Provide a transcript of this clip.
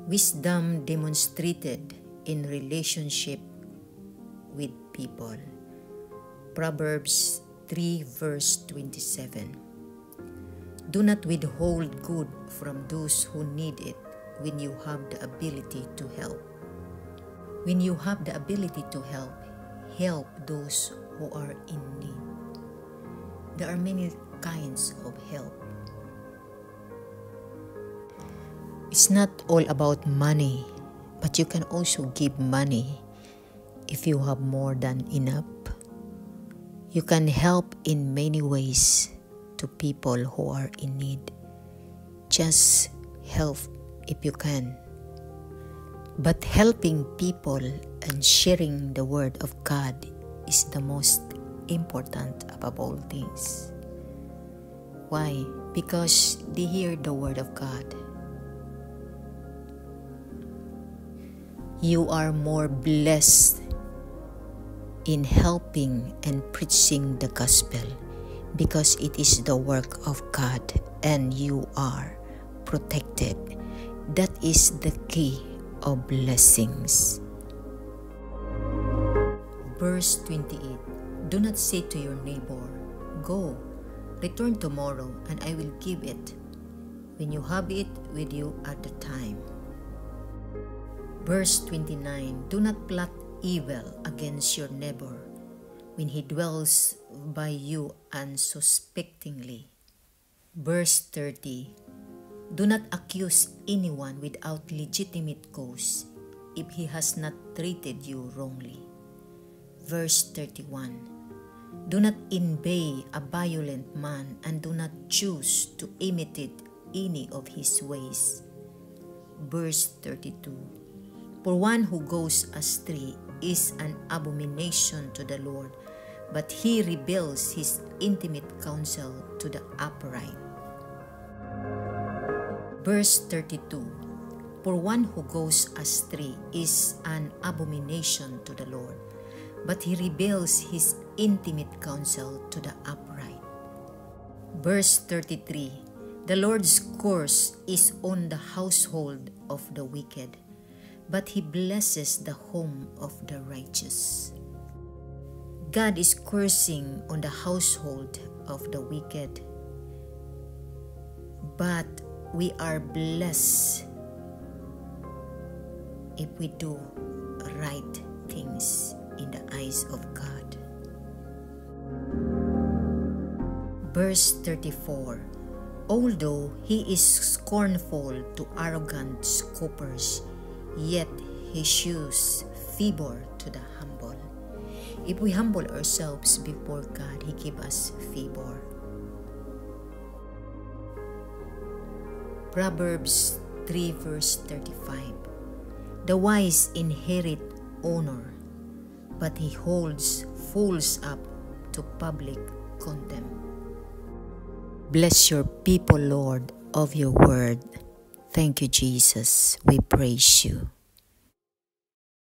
Wisdom demonstrated in relationship with people. Proverbs 3 verse 27. Do not withhold good from those who need it when you have the ability to help. When you have the ability to help, help those who are in need. There are many kinds of help. It's not all about money, but you can also give money if you have more than enough. You can help in many ways to people who are in need. Just help if you can. But helping people and sharing the word of God is the most important above all things. Why? Because they hear the word of God. You are more blessed in helping and preaching the gospel because it is the work of God and you are protected. That is the key of blessings. Verse 28. Do not say to your neighbor, "Go, return tomorrow, and I will give it," when you have it with you at the time. Verse 29. Do not plot evil against your neighbor when he dwells by you unsuspectingly. Verse 30. Do not accuse anyone without legitimate cause if he has not treated you wrongly. Verse 31. Do not envy a violent man and do not choose to imitate any of his ways. Verse 32. For one who goes astray is an abomination to the Lord, but he reveals his intimate counsel to the upright. Verse 32. For one who goes astray is an abomination to the Lord, but he reveals his intimate counsel to the upright. Verse 33. The Lord's curse is on the household of the wicked, but he blesses the home of the righteous. God is cursing on the household of the wicked, but we are blessed if we do right things in the eyes of God. Verse 34. Although he is scornful to arrogant scoffers, yet he shows favor to the humble. If we humble ourselves before God, he gives us favor. Proverbs 3 verse 35. The wise inherit honor, but he holds fools up to public contempt. Bless your people, Lord, of your word. Thank you, Jesus. We praise you.